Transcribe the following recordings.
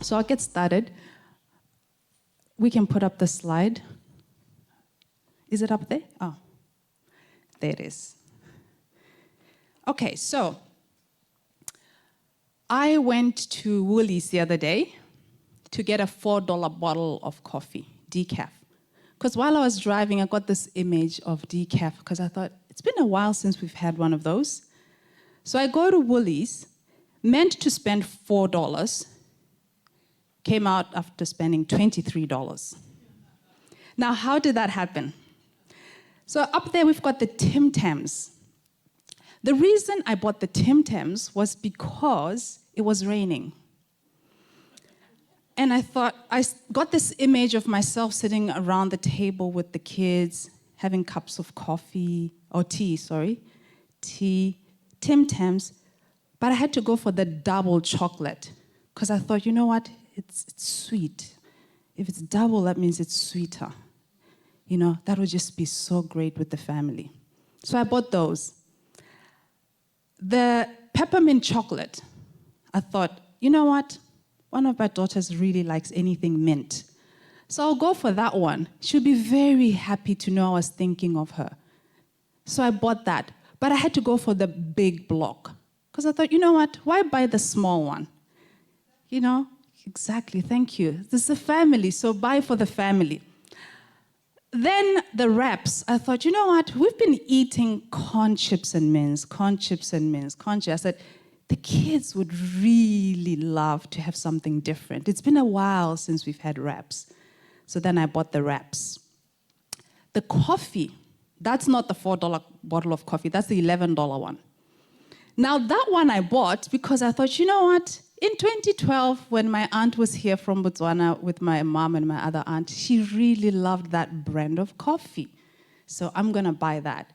So I'll get started. We can put up the slide. Is it up there? Oh, there it is. Okay, so I went to Woolies the other day to get a $4 bottle of coffee, decaf. Because while I was driving, I got this image of decaf because I thought, it's been a while since we've had one of those. So I go to Woolies, meant to spend $4, came out after spending $23. Now, how did that happen? So up there, we've got the Tim Tams. The reason I bought the Tim Tams was because it was raining. And I thought, I got this image of myself sitting around the table with the kids, having cups of coffee, or tea, Tim Tams. But I had to go for the double chocolate because I thought, you know what? It's sweet. If it's double, that means it's sweeter. You know, that would just be so great with the family. So I bought those. The peppermint chocolate, I thought, you know what? One of my daughters really likes anything mint. So I'll go for that one. She'll be very happy to know I was thinking of her. So I bought that. But I had to go for the big block. Because I thought, you know what? Why buy the small one? You know? Exactly, thank you. This is a family, so buy for the family. Then the wraps. I thought, you know what? We've been eating corn chips and mince. I said, the kids would really love to have something different. It's been a while since we've had wraps. So then I bought the wraps. The coffee, that's not the $4 bottle of coffee. That's the $11 one. Now, that one I bought because I thought, you know what? In 2012, when my aunt was here from Botswana with my mom and my other aunt, she really loved that brand of coffee. So I'm going to buy that.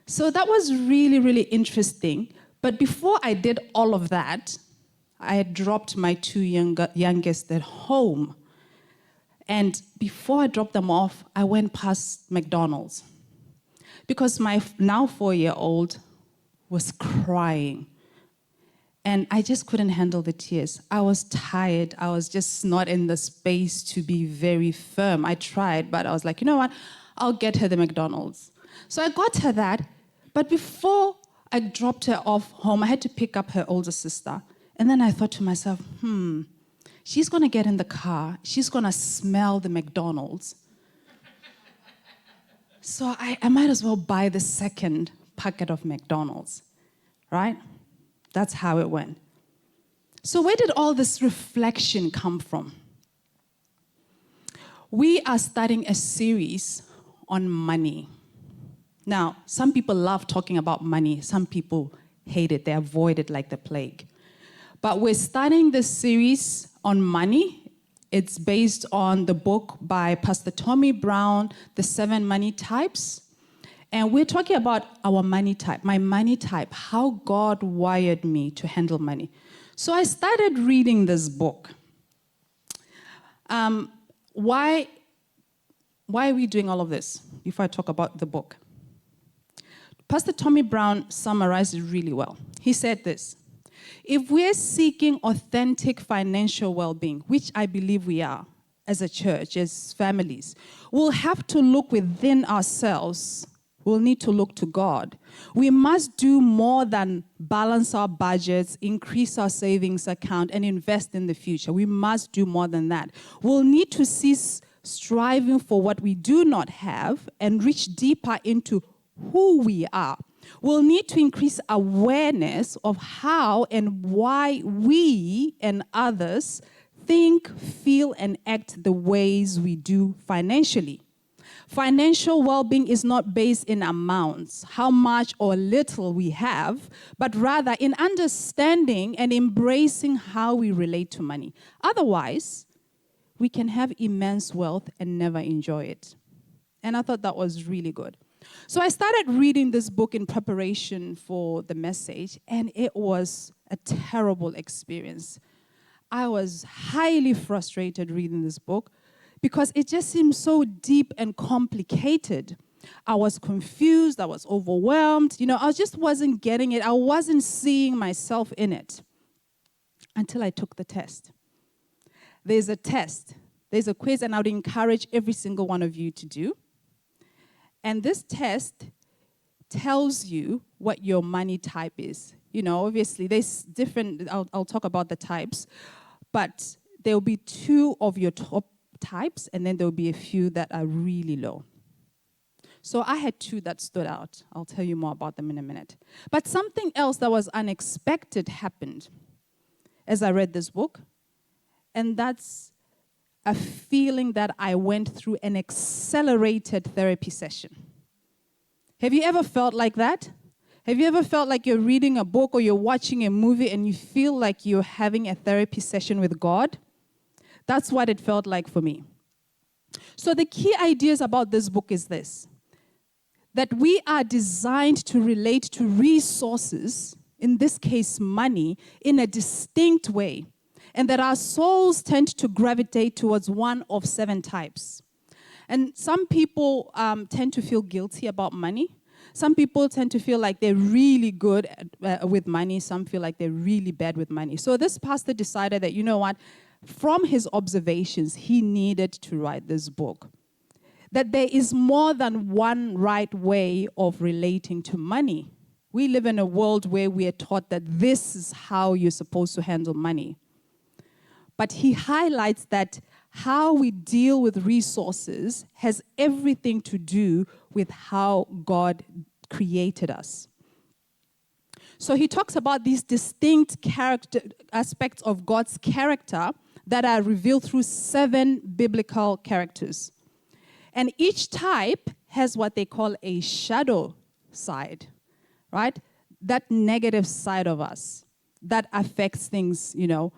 So that was really, really interesting. But before I did all of that, I had dropped my two youngest at home. And before I dropped them off, I went past McDonald's. Because my now 4-year-old was crying. And I just couldn't handle the tears. I was tired. I was just not in the space to be very firm. I tried, but I was like, you know what? I'll get her the McDonald's. So I got her that. But before I dropped her off home, I had to pick up her older sister. And then I thought to myself, she's going to get in the car. She's going to smell the McDonald's. So I might as well buy the second packet of McDonald's, right? That's how it went. So where did all this reflection come from? We are starting a series on money. Now, some people love talking about money. Some people hate it. They avoid it like the plague. But we're starting this series on money. It's based on the book by Pastor Tommy Brown, The 7 Money Types. And we're talking about our money type, my money type, how God wired me to handle money. So I started reading this book. Why are we doing all of this before I talk about the book? Pastor Tommy Brown summarized it really well. He said this: if we're seeking authentic financial well-being, which I believe we are as a church, as families, we'll have to look within ourselves. We'll need to look to God. We must do more than balance our budgets, increase our savings account, and invest in the future. We must do more than that. We'll need to cease striving for what we do not have and reach deeper into who we are. We'll need to increase awareness of how and why we and others think, feel, and act the ways we do financially. Financial well-being is not based in amounts, how much or little we have, but rather in understanding and embracing how we relate to money. Otherwise, we can have immense wealth and never enjoy it. And I thought that was really good. So I started reading this book in preparation for the message, and it was a terrible experience. I was highly frustrated reading this book, because it just seemed so deep and complicated. I was confused, I was overwhelmed. I just wasn't getting it. I wasn't seeing myself in it until I took the test. there's a test. There's a quiz, and I would encourage every single one of you to do. And this test tells you what your money type is. You know, obviously, there's different, I'll talk about the types, but there will be 2 of your top types, and then there will be a few that are really low. So I had 2 that stood out. I'll tell you more about them in a minute. But something else that was unexpected happened as I read this book, and that's a feeling that I went through an accelerated therapy session. Have you ever felt like that? Have you ever felt like you're reading a book or you're watching a movie and you feel like you're having a therapy session with God? That's what it felt like for me. So the key ideas about this book is this: that we are designed to relate to resources, in this case money, in a distinct way, and that our souls tend to gravitate towards one of 7 types. And some people tend to feel guilty about money. Some people tend to feel like they're really good with money. Some feel like they're really bad with money. So this pastor decided that, you know what, from his observations, he needed to write this book. That there is more than one right way of relating to money. We live in a world where we are taught that this is how you're supposed to handle money. But he highlights that how we deal with resources has everything to do with how God created us. So he talks about these distinct character aspects of God's character that are revealed through 7 biblical characters. And each type has what they call a shadow side, right? That negative side of us that affects things, you know.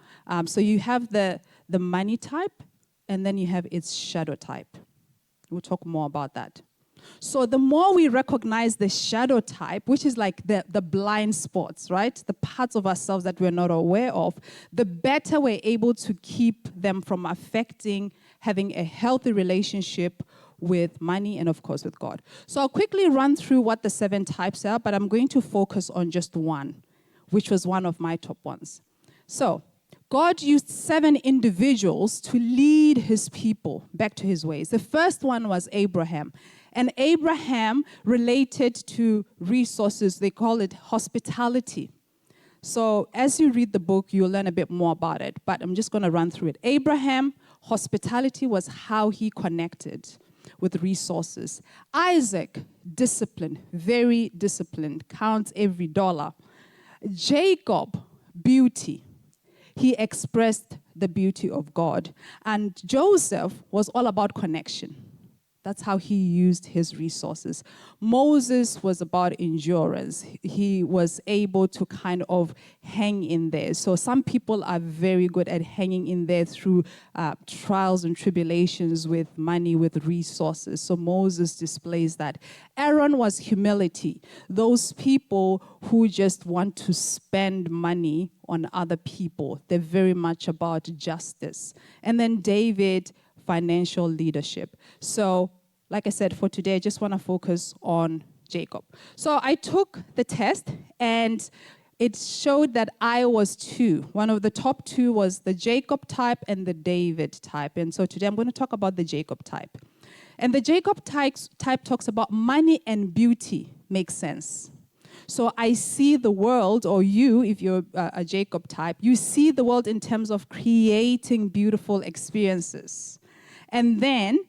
So you have the money type, and then you have its shadow type. We'll talk more about that. So the more we recognize the shadow type, which is like the blind spots, right? The parts of ourselves that we're not aware of, the better we're able to keep them from affecting having a healthy relationship with money and, of course, with God. So I'll quickly run through what the 7 types are, but I'm going to focus on just one, which was one of my top ones. So God used 7 individuals to lead his people back to his ways. The first one was Abraham. And Abraham related to resources. They call it hospitality. So as you read the book, you'll learn a bit more about it, but I'm just going to run through it. Abraham, hospitality was how he connected with resources. Isaac, discipline, very disciplined, counts every dollar. Jacob, beauty. He expressed the beauty of God. And Joseph was all about connection. That's how he used his resources. Moses was about endurance. He was able to kind of hang in there. So some people are very good at hanging in there through trials and tribulations with money, with resources. So Moses displays that. Aaron was humility. Those people who just want to spend money on other people. They're very much about justice. And then David, financial leadership. So, like I said, for today, I just want to focus on Jacob. So I took the test, and it showed that I was 2. One of the top 2 was the Jacob type and the David type. And so today I'm going to talk about the Jacob type. And the Jacob type talks about money and beauty. Makes sense. So I see the world, or you, if you're a Jacob type, you see the world in terms of creating beautiful experiences. And then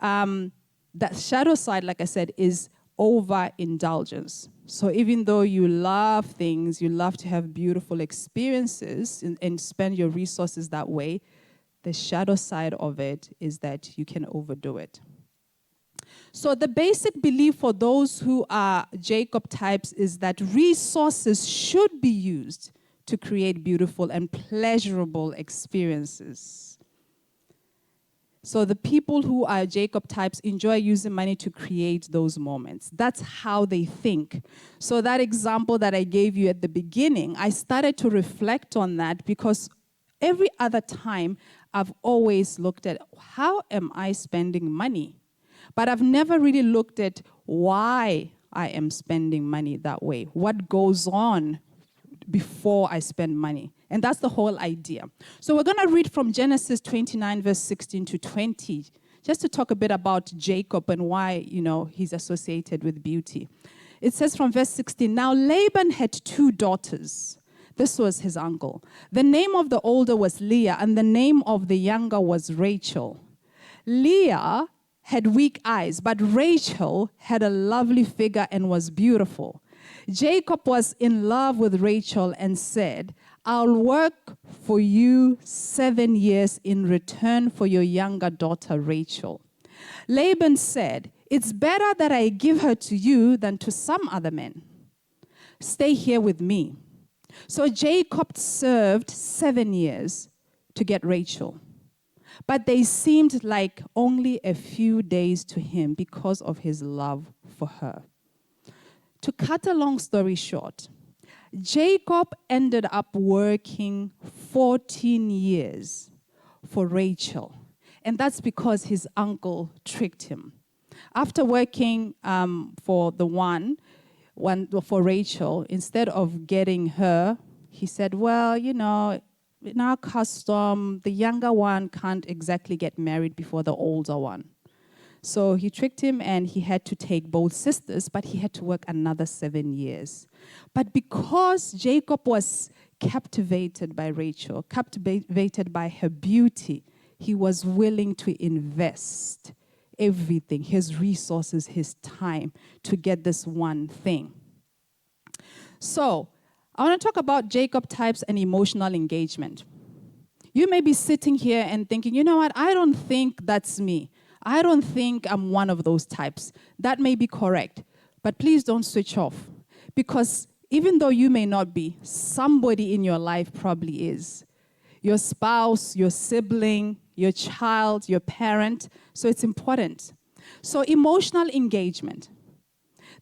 that shadow side, like I said, is overindulgence. So even though you love things, you love to have beautiful experiences and spend your resources that way, the shadow side of it is that you can overdo it. So the basic belief for those who are Jacob types is that resources should be used to create beautiful and pleasurable experiences. So the people who are Jacob types enjoy using money to create those moments. That's how they think. So that example that I gave you at the beginning, I started to reflect on that because every other time I've always looked at how am I spending money? But I've never really looked at why I am spending money that way. What goes on before I spend money? And that's the whole idea. So we're going to read from Genesis 29, verse 16 to 20, just to talk a bit about Jacob and why, he's associated with beauty. It says from verse 16, now Laban had 2 daughters. This was his uncle. The name of the older was Leah, and the name of the younger was Rachel. Leah had weak eyes, but Rachel had a lovely figure and was beautiful. Jacob was in love with Rachel and said, I'll work for you 7 years in return for your younger daughter Rachel. Laban said, it's better that I give her to you than to some other men. Stay here with me. So Jacob served 7 years to get Rachel. But they seemed like only a few days to him because of his love for her. To cut a long story short, Jacob ended up working 14 years for Rachel. And that's because his uncle tricked him. After working for for Rachel, instead of getting her, he said, well, in our custom, the younger one can't exactly get married before the older one. So he tricked him and he had to take both sisters, but he had to work another 7 years. But because Jacob was captivated by Rachel, captivated by her beauty, he was willing to invest everything, his resources, his time, to get this one thing. So, I want to talk about Jacob types and emotional engagement. You may be sitting here and thinking, you know what, I don't think that's me. I don't think I'm one of those types. That may be correct, but please don't switch off. Because even though you may not be, somebody in your life probably is. Your spouse, your sibling, your child, your parent. So it's important. So emotional engagement.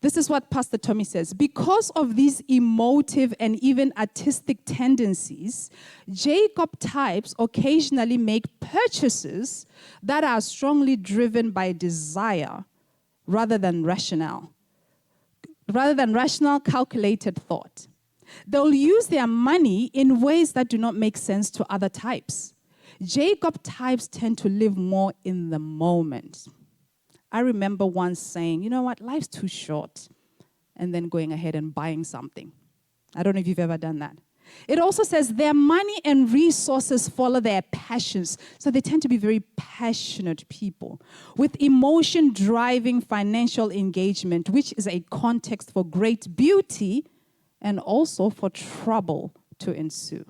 This is what Pastor Tommy says. Because of these emotive and even artistic tendencies, Jacob types occasionally make purchases that are strongly driven by desire rather than rational, calculated thought. They'll use their money in ways that do not make sense to other types. Jacob types tend to live more in the moment. I remember once saying, you know what, life's too short, and then going ahead and buying something. I don't know if you've ever done that. It also says their money and resources follow their passions. So they tend to be very passionate people with emotion driving financial engagement, which is a context for great beauty and also for trouble to ensue.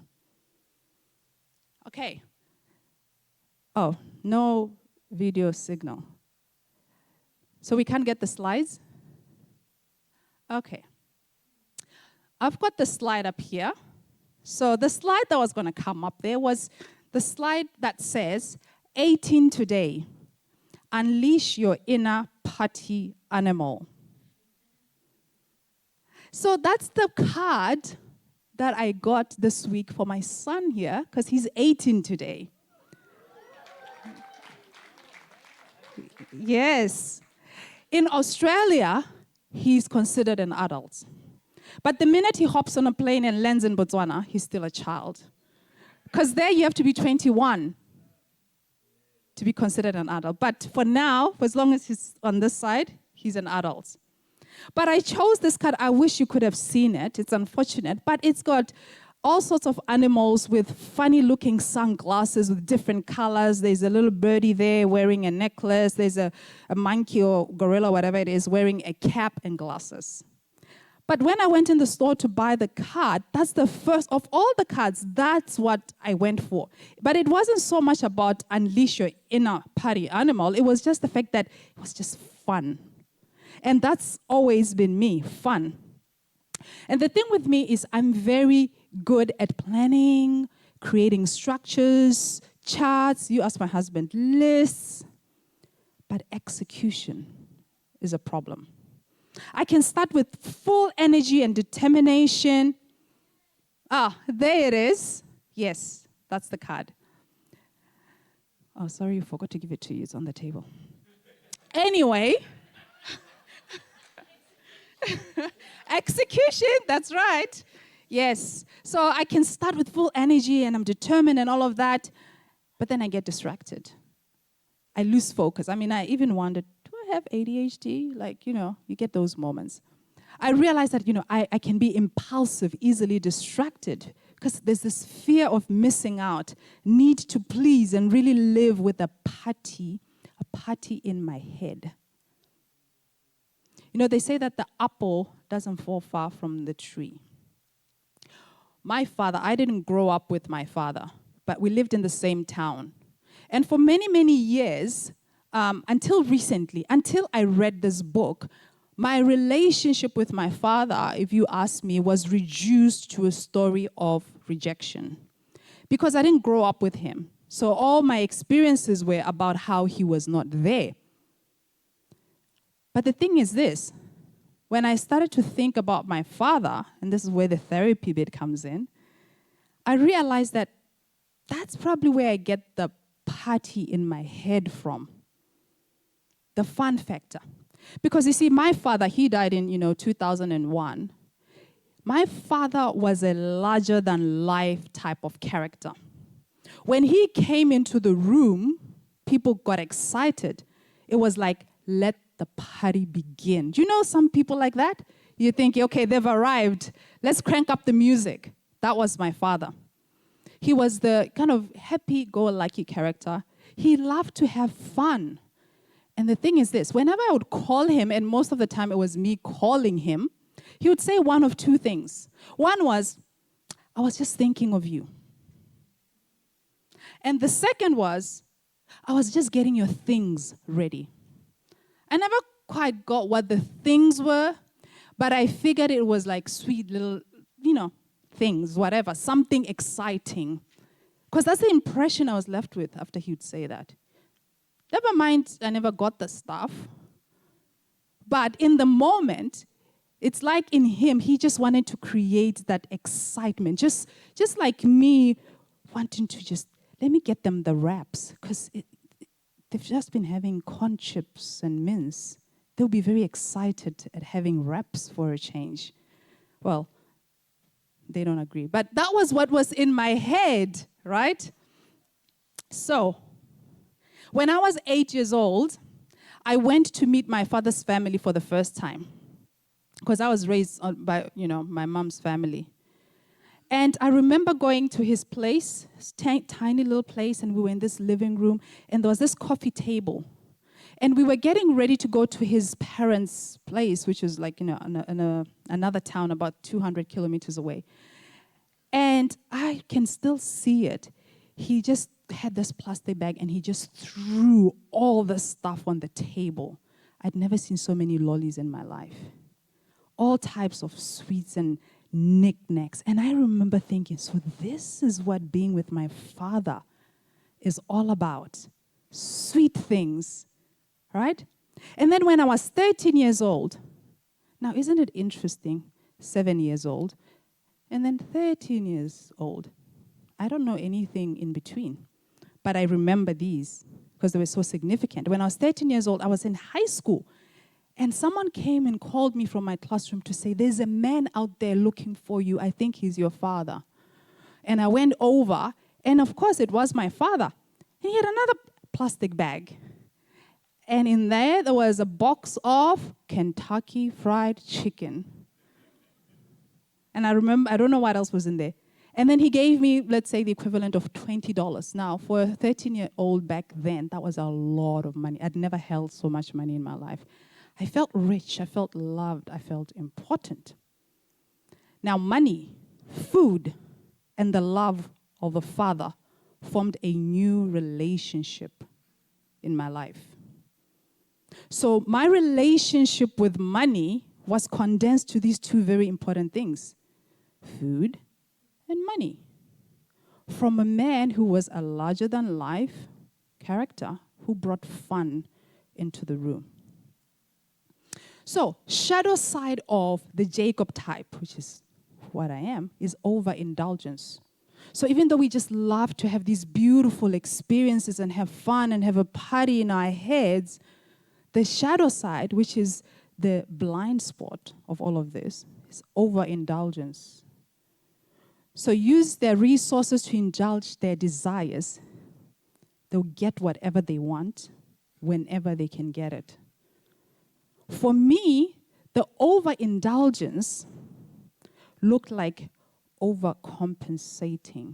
Okay. Oh, no video signal. So we can't get the slides? Okay. I've got the slide up here. So the slide that was going to come up there was the slide that says, 18 today, unleash your inner party animal. So that's the card that I got this week for my son here, because he's 18 today. Yes. In Australia, he's considered an adult. But the minute he hops on a plane and lands in Botswana, he's still a child. Because there you have to be 21 to be considered an adult. But for now, for as long as he's on this side, he's an adult. But I chose this card. I wish you could have seen it. It's unfortunate. But it's got all sorts of animals with funny-looking sunglasses with different colors. There's a little birdie there wearing a necklace. There's a monkey or gorilla, whatever it is, wearing a cap and glasses. But when I went in the store to buy the card, that's the first of all the cards. That's what I went for. But it wasn't so much about unleash your inner party animal. It was just the fact that it was just fun. And that's always been me, fun. And the thing with me is I'm very good at planning, creating structures, charts. You ask my husband, lists. But execution is a problem. I can start with full energy and determination. There it is. Yes, that's the card. Oh, sorry, I forgot to give it to you. It's on the table. Anyway. Execution, that's right. Yes. So I can start with full energy and I'm determined and all of that, but then I get distracted. I lose focus. I mean, I even wondered, do I have ADHD? Like, you get those moments. I realized that, I can be impulsive, easily distracted, because there's this fear of missing out, need to please and really live with a party in my head. They say that the apple doesn't fall far from the tree. My father, I didn't grow up with my father, but we lived in the same town. And for many, many years, until recently, until I read this book, my relationship with my father, if you ask me, was reduced to a story of rejection. Because I didn't grow up with him. So all my experiences were about how he was not there. But the thing is this, when I started to think about my father, and this is where the therapy bit comes in, I realized that that's probably where I get the party in my head from. The fun factor. Because you see, my father, he died in, 2001. My father was a larger-than-life type of character. When he came into the room, people got excited. It was like, let the party begin. Do you know some people like that? You think, okay, they've arrived. Let's crank up the music. That was my father. He was the kind of happy-go-lucky character. He loved to have fun. And the thing is this, whenever I would call him, and most of the time it was me calling him, he would say one of two things. One was, I was just thinking of you. And the second was, I was just getting your things ready. I never quite got what the things were, but I figured it was like sweet little, things, whatever, something exciting. Because that's the impression I was left with after he would say that. Never mind, I never got the stuff. But in the moment, it's like in him, he just wanted to create that excitement. Just like me wanting to just, let me get them the wraps. Because they've just been having corn chips and mince. They'll be very excited at having wraps for a change. Well, they don't agree. But that was what was in my head, right? So, when I was 8 years old, I went to meet my father's family for the first time. Because I was raised by, my mom's family. And I remember going to his place, tiny little place, and we were in this living room, and there was this coffee table. And we were getting ready to go to his parents' place, which is like, in another town about 200 kilometers away. And I can still see it. He just had this plastic bag, and he just threw all the stuff on the table. I'd never seen so many lollies in my life. All types of sweets and knickknacks. And I remember thinking, so this is what being with my father is all about. Sweet things, right? And then when I was 13 years old, now isn't it interesting? 7 years old, and then 13 years old. I don't know anything in between, but I remember these because they were so significant. When I was 13 years old, I was in high school. And someone came and called me from my classroom to say, there's a man out there looking for you. I think he's your father. And I went over, and of course it was my father. And he had another plastic bag. And in there was a box of Kentucky Fried Chicken. And I remember, I don't know what else was in there. And then he gave me, let's say, the equivalent of $20. Now, for a 13-year-old back then, that was a lot of money. I'd never held so much money in my life. I felt rich, I felt loved, I felt important. Now, money, food, and the love of the Father formed a new relationship in my life. So my relationship with money was condensed to these two very important things, food and money. From a man who was a larger-than-life character who brought fun into the room. So, shadow side of the Jacob type, which is what I am, is overindulgence. So even though we just love to have these beautiful experiences and have fun and have a party in our heads, the shadow side, which is the blind spot of all of this, is overindulgence. So use their resources to indulge their desires. They'll get whatever they want whenever they can get it. For me, the overindulgence looked like overcompensating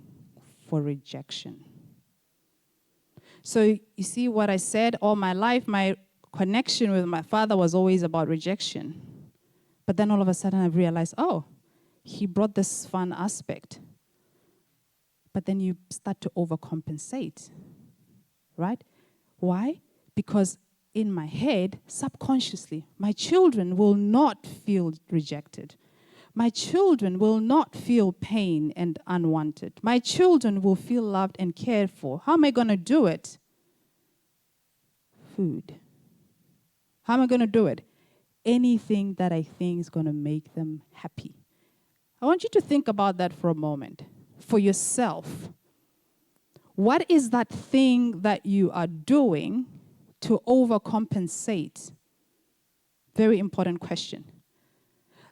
for rejection. So you see what I said all my life, my connection with my father was always about rejection. But then all of a sudden I realized, oh, he brought this fun aspect. But then you start to overcompensate, right? Why? Because in my head, subconsciously, my children will not feel rejected. My children will not feel pain and unwanted. My children will feel loved and cared for. How am I going to do it? Food. How am I going to do it? Anything that I think is going to make them happy. I want you to think about that for a moment, for yourself. What is that thing that you are doing to overcompensate? Very important question.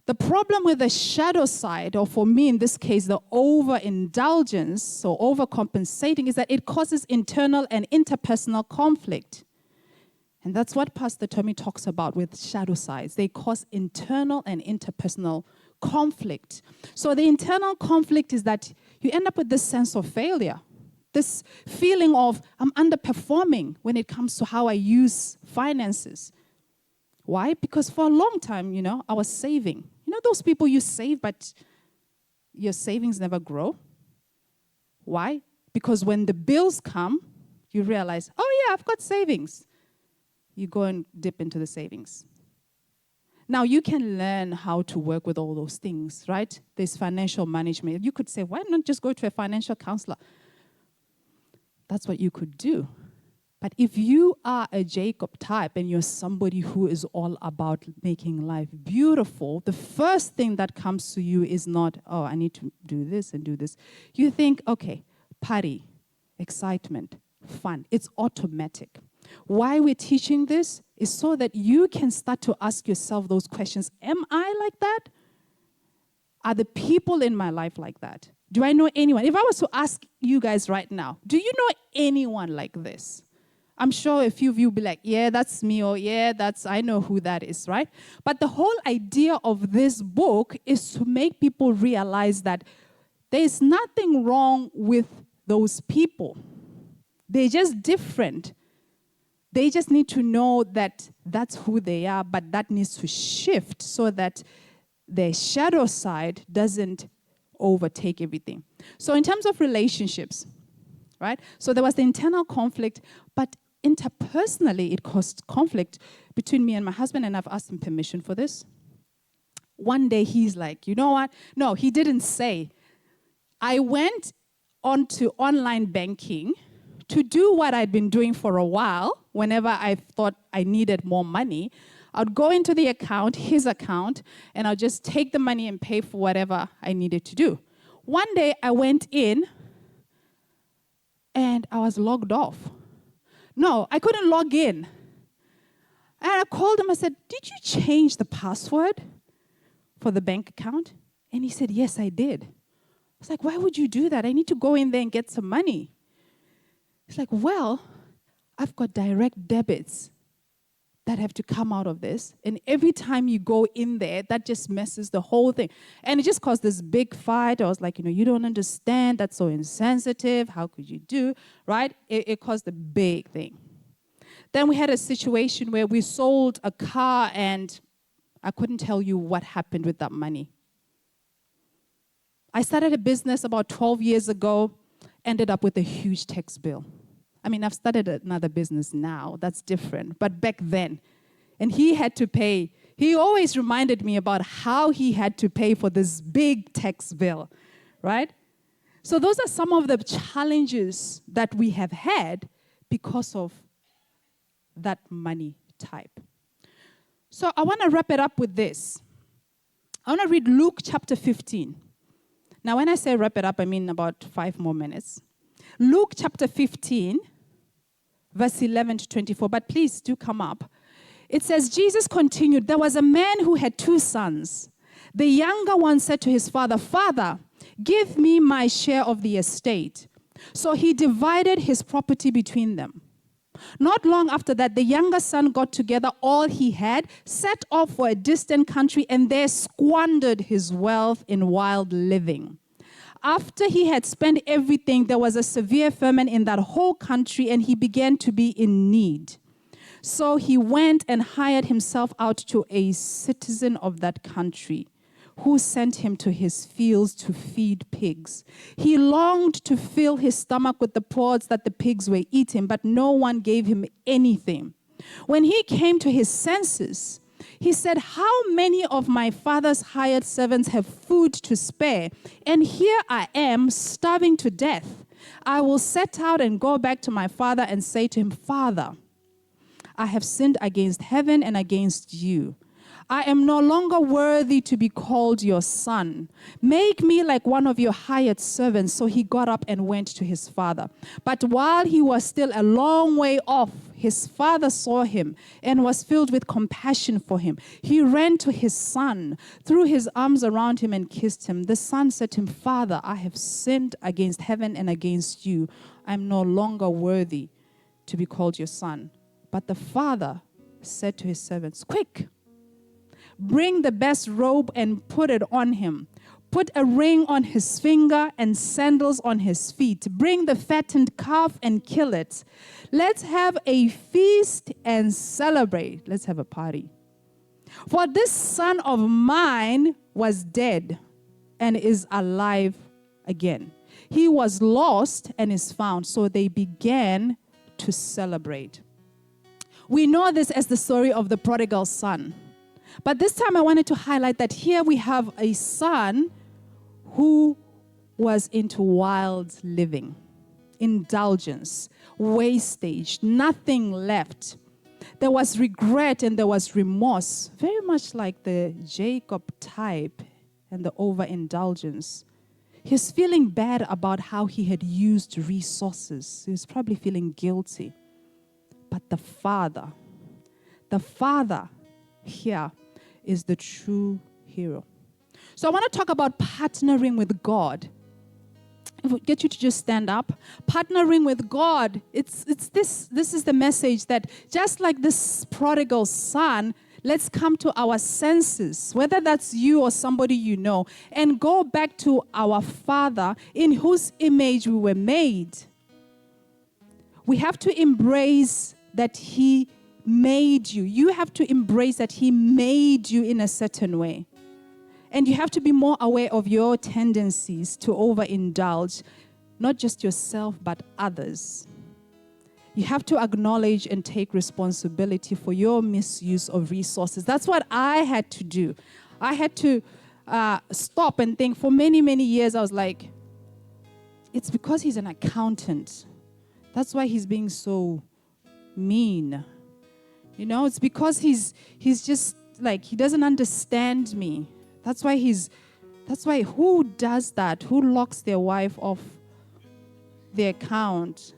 The problem with the shadow side, or for me in this case, the overindulgence or overcompensating, is that it causes internal and interpersonal conflict. And that's what Pastor Tommy talks about with shadow sides. They cause internal and interpersonal conflict. So the internal conflict is that you end up with this sense of failure, this feeling of I'm underperforming when it comes to how I use finances. Why? Because for a long time, I was saving. Those people you save, but your savings never grow. Why? Because when the bills come, you realize, oh yeah, I've got savings. You go and dip into the savings. Now, you can learn how to work with all those things, right? There's financial management. You could say, why not just go to a financial counselor? That's what you could do. But if you are a Jacob type and you're somebody who is all about making life beautiful, the first thing that comes to you is not, oh, I need to do this and do this. You think, okay, party, excitement, fun. It's automatic. Why we're teaching this is so that you can start to ask yourself those questions. Am I like that? Are the people in my life like that? Do I know anyone? If I was to ask you guys right now, do you know anyone like this? I'm sure a few of you will be like, yeah, that's me, or yeah, I know who that is, right? But the whole idea of this book is to make people realize that there's nothing wrong with those people. They're just different. They just need to know that that's who they are, but that needs to shift so that their shadow side doesn't overtake everything. So in terms of relationships, right? So there was the internal conflict, but interpersonally, it caused conflict between me and my husband, and I've asked him permission for this. One day, he's like, you know what? No, he didn't say. I went onto online banking to do what I'd been doing for a while. Whenever I thought I needed more money, I'd go into the account, his account, and I'd just take the money and pay for whatever I needed to do. One day, I went in, and I was logged off. No, I couldn't log in. And I called him, I said, did you change the password for the bank account? And he said, yes, I did. I was like, why would you do that? I need to go in there and get some money. He's like, well, I've got direct debits that have to come out of this. And every time you go in there, that just messes the whole thing. And it just caused this big fight. I was like, you don't understand. That's so insensitive. How could you do, right? It caused a big thing. Then we had a situation where we sold a car, and I couldn't tell you what happened with that money. I started a business about 12 years ago, ended up with a huge tax bill. I mean, I've started another business now. That's different. But back then, and he had to pay. He always reminded me about how he had to pay for this big tax bill, right? So those are some of the challenges that we have had because of that money type. So I want to wrap it up with this. I want to read Luke chapter 15. Now, when I say wrap it up, I mean about 5 more minutes. Luke chapter 15, verse 11 to 24. But please do come up. It says, Jesus continued, there was a man who had 2 sons. The younger one said to his father, Father, Give me my share of the estate." So he divided his property between them. Not long after that, the younger son got together all he had, set off for a distant country, and there squandered his wealth in wild living. After he had spent everything, there was a severe famine in that whole country, and he began to be in need. So he went and hired himself out to a citizen of that country, who sent him to his fields to feed pigs. He longed to fill his stomach with the pods that the pigs were eating, but no one gave him anything. When he came to his senses, he said, "How many of my father's hired servants have food to spare? And here I am, starving to death. I will set out and go back to my father and say to him, 'Father, I have sinned against heaven and against you. I am no longer worthy to be called your son. Make me like one of your hired servants.' So he got up and went to his father. But while he was still a long way off, his father saw him and was filled with compassion for him. He ran to his son, threw his arms around him and kissed him. The son said to him, 'Father, I have sinned against heaven and against you. I am no longer worthy to be called your son.' But the father said to his servants, 'Quick, bring the best robe and put it on him. Put a ring on his finger and sandals on his feet. Bring the fattened calf and kill it. Let's have a feast and celebrate.'" Let's have a party. "For this son of mine was dead and is alive again. He was lost and is found." So they began to celebrate. We know this as the story of the prodigal son. But this time I wanted to highlight that here we have a son who was into wild living, indulgence, wastage, nothing left. There was regret and there was remorse, very much like the Jacob type and the overindulgence. He's feeling bad about how he had used resources. He was probably feeling guilty. But the father here is the true hero. So I want to talk about partnering with God. If we get you to just stand up. Partnering with God. This is the message that just like this prodigal son, let's come to our senses, whether that's you or somebody you know, and go back to our Father in whose image we were made. We have to embrace that He made you. You have to embrace that He made you in a certain way. And you have to be more aware of your tendencies to overindulge, not just yourself, but others. You have to acknowledge and take responsibility for your misuse of resources. That's what I had to do. I had to stop and think. For many, many years, I was like, it's because he's an accountant. That's why he's being so mean. You know, it's because he's just like, he doesn't understand me. That's why who does that? Who locks their wife off their account?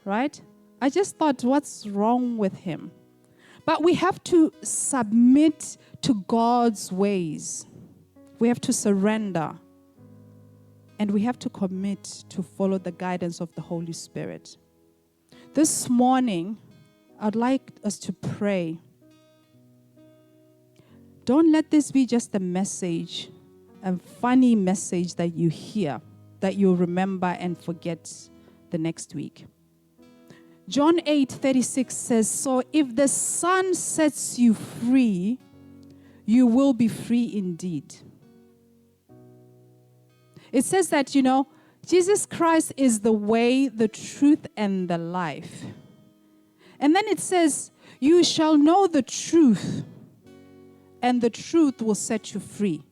Right? I just thought, what's wrong with him? But we have to submit to God's ways. We have to surrender. And we have to commit to follow the guidance of the Holy Spirit. This morning, I'd like us to pray. Don't let this be just a message, a funny message that you hear, that you'll remember and forget the next week. John 8:36 says, "So if the Son sets you free, you will be free indeed." It says that, Jesus Christ is the way, the truth, and the life. And then it says, "You shall know the truth, and the truth will set you free."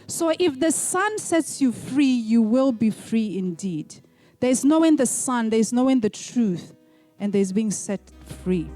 So if the Son sets you free, you will be free indeed. There's knowing the Son, there's knowing the truth, and there's being set free.